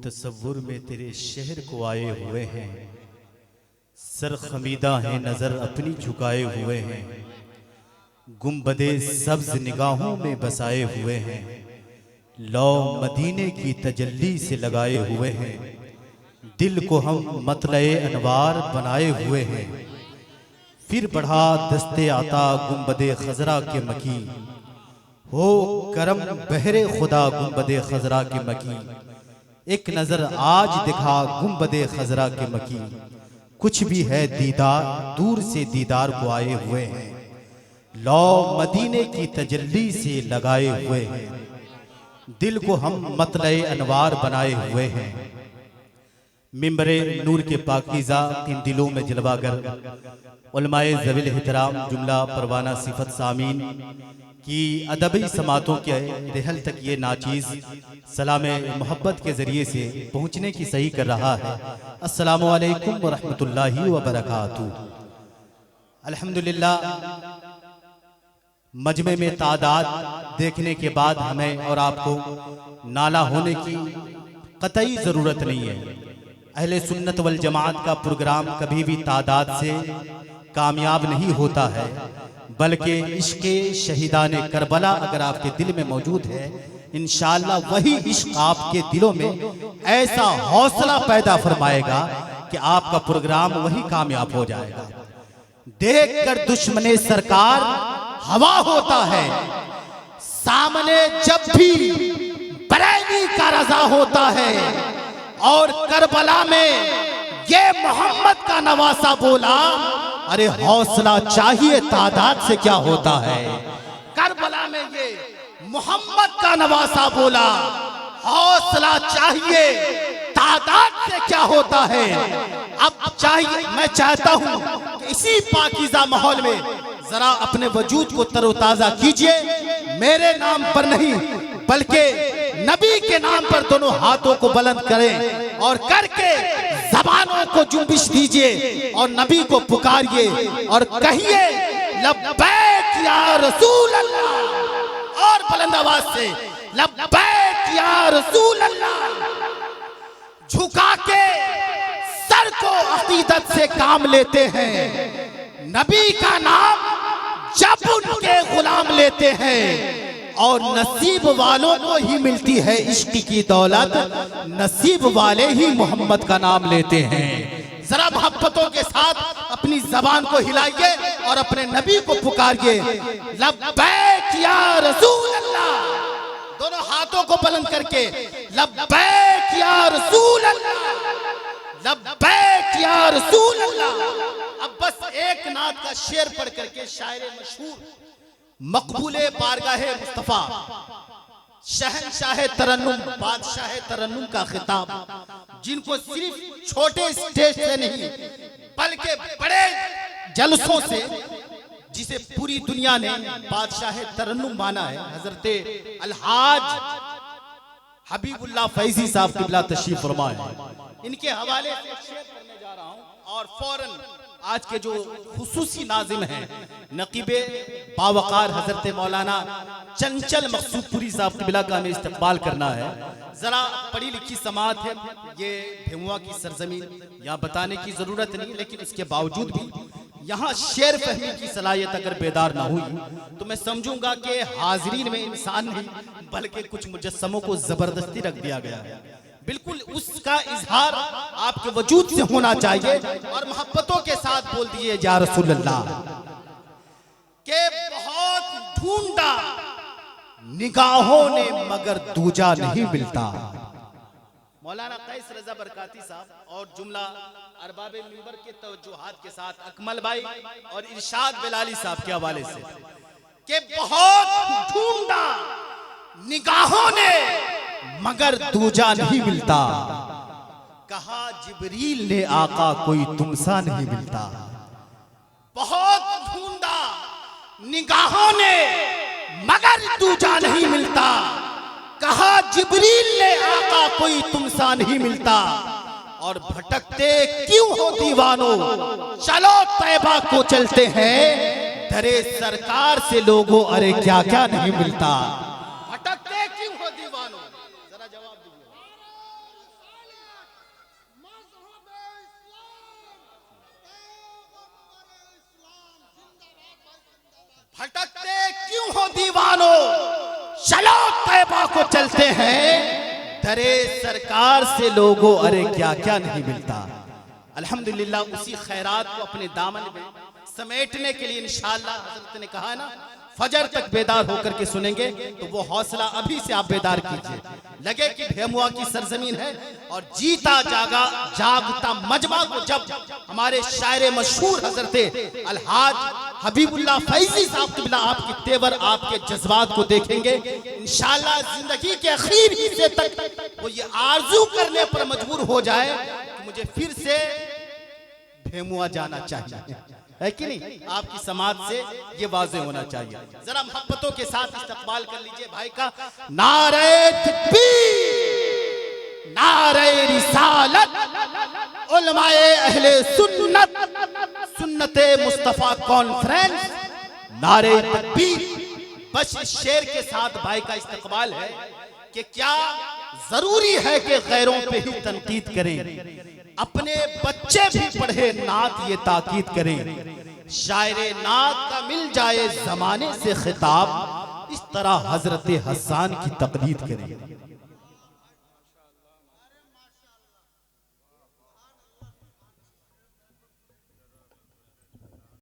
तसव्वुर में तेरे शहर को आए हुए हैं, सर खमीदा है नजर अपनी झुकाए हुए हैं, गुंबदे सब्ज निगाहों में बसाए हुए हैं, लौ मदीने की तजल्ली से लगाए हुए हैं, दिल को हम मतलए अनवार बनाए हुए हैं। फिर बढ़ा दस्ते आता गुंबदे खजरा के मकी, हो करम बहरे खुदा गुंबदे खजरा के मकी, एक नजर आज दिखा गुंबदे खजरा के मकी, कुछ भी है दीदार दूर से दीदार को आए हुए हैं, लौ मदीने की तजल्ली से लगाए हुए हैं, दिल को हम मतलए अनवार बनाए हुए हैं। मिंबरे नूर के पाकीज़ा इन दिलों में जलवागर उलमाए ज़वील एहतराम जुमला परवाना सिफत सामीन की अदबी समातों के रहल तक ये नाचीज़ सलाम मोहब्बत के ज़रिए से पहुँचने की सही कर रहा है। अस्सलामु अलैकुम व रहमतुल्लाहि व बरकातुहू। अल्हम्दुलिल्लाह, मजमे में तादाद देखने के बाद हमें और आपको नाला होने की कतई ज़रूरत नहीं है। अहले सुन्नत वल जमात का प्रोग्राम कभी भी तादाद से कामयाब नहीं होता है, बल्कि इश्क़े शहीदाने करबला अगर आपके दिल में मौजूद है, इंशाअल्लाह वही इश्क आपके दिलों में ऐसा हौसला पैदा फरमाएगा कि आपका प्रोग्राम वही कामयाब हो जाएगा। देखकर दुश्मने सरकार हवा होता है, सामने जब भी बरैनी का रजा होता है, और करबला में ये मोहम्मद का नवासा बोला, अरे हौसला चाहिए तादाद से क्या होता है। करबला में ये मोहम्मद का नवासा बोला, हौसला चाहिए तादाद से क्या होता है। अब चाहिए, मैं चाहता हूं कि इसी पाकीज़ा माहौल में जरा अपने वजूद को तरोताजा कीजिए। मेरे नाम पर नहीं बल्कि नबी के नाम पर दोनों हाथों को बुलंद करें और करके ज़बानों को जुम्बिश दीजिए और नबी को पुकारिए और कहिए लब्बैक या रसूल अल्लाह, और बुलंद आवाज से लब्बैक या रसूल अल्लाह। झुका के सर को अकीदत से काम लेते हैं, नबी का नाम जब उनके गुलाम लेते हैं, और नसीब वालों को ही मिलती है इश्क की दौलत, नसीब वाले ही मोहम्मद का नाम लेते हैं। जरा मोहब्बतों के साथ अपनी जबान को हिलाइए और अपने नबी को पुकारिए, लब्बैक या रसूल अल्लाह। दोनों हाथों को बुलंद करके लब्बैक या रसूल अल्लाह, लब्बैक या रसूल अल्लाह। अब बस एक नात का शेर पढ़ करके शायर मशहूर मकबूले बारगाहे मुस्तफा शहनशाह तरन्नुम बादशाह तरन्नुम का खिताब, जिनको सिर्फ छोटे स्टेज से नहीं बल्कि बड़े जलसों से, जिसे पूरी दुनिया ने बादशाह तरन्नुम माना है, हजरते अलहाज हबीबुल्लाह फैजी साहब किबला तशरीफ फरमाए, इनके हवाले से शेर करने जा रहा हूं। और फौरन आज के जो खुसूसी नाजिम हैं नकीबे बावकार हजरत मौलाना चंचल मकसूदपुरी साहब किबला का हमें इस्तकबाल करना है। जरा पढ़ी लिखी समात है, ये भेमुआ की सरजमीन, यहाँ बताने की जरूरत नहीं, लेकिन उसके बावजूद भी यहाँ शेर फहमी की सलाहियत अगर बेदार ना हुई तो मैं समझूंगा कि हाजिरीन में इंसान नहीं बल्कि कुछ मुजस्समों को जबरदस्ती रख दिया गया है। बिल्कुल उसका इजहार आपके वजूद से होना चाहिए और मोहब्बतों के साथ बोल दिए या रसूल अल्लाह के बहुत ढूंढा निगाहों ने मगर दूजा नहीं मिलता। मौलाना कैस रजा बरकाती साहब और जुमला अरबाबे मिंबर के तवज्जुहात के साथ अकमल भाई और इरशाद बिलाली साहब के हवाले से के बहुत ढूंढा निगाहों ने मगर दूजा नहीं मिलता, कहा जिब्रील ने आका कोई तुमसा नहीं मिलता। बहुत ढूंढा निगाहों ने मगर दूजा नहीं मिलता, कहा जिब्रील ने आका कोई तुमसा नहीं मिलता। और भटकते क्यों हो दीवानो, चलो तैबा को चलते हैं, दरे सरकार से लोगों अरे क्या क्या नहीं मिलता। भटकते क्यों हो दीवानो, जरा जवाब दीजिए। को चलते हैं, दरे सरकार से लोगों अरे क्या क्या नहीं मिलता। अल्हम्दुलिल्लाह उसी खैरात को अपने दामन में समेटने के लिए इंशाअल्लाह हज़रत ने कहा ना फजर तक बेदार होकर के सुनेंगे, तो वो हौसला अभी से आप बेदार कीजिए। लगे कि भेमुआ की सरजमीन है और जीता जागा जागता मजमा को जब हमारे शायर मशहूर हजरत अलहाज हबीबुल्लाह फैजी साहब किबला आपके तेवर आपके जज्बात को देखेंगे, इंशाअल्लाह जिंदगी के आखिर हिस्से तक वो ये आरजू करने पर मजबूर हो जाए कि मुझे फिर से भेमुआ जाना चाहिए, है कि नहीं। आपकी समाज से ये वाज़े होना चाहिए। जरा मोहब्बतों के साथ इस्तकबाल कर लीजिए भाई का। नारे तकबीर, नारे रिसालत, उलमाए अहले सुन्नत, सुन्नते मुस्तफा कॉन्फ्रेंस, नारे तकबीर। बस इस शेर के साथ भाई का इस्तकबाल है कि क्या जरूरी है कि गैरों पे ही तनकीद करें, अपने बच्चे भी पढ़े नात ये ताकीद करें। शायरे नात का मिल जाए जमाने से खिताब, इस तरह हजरत हसन की तकलीद करें।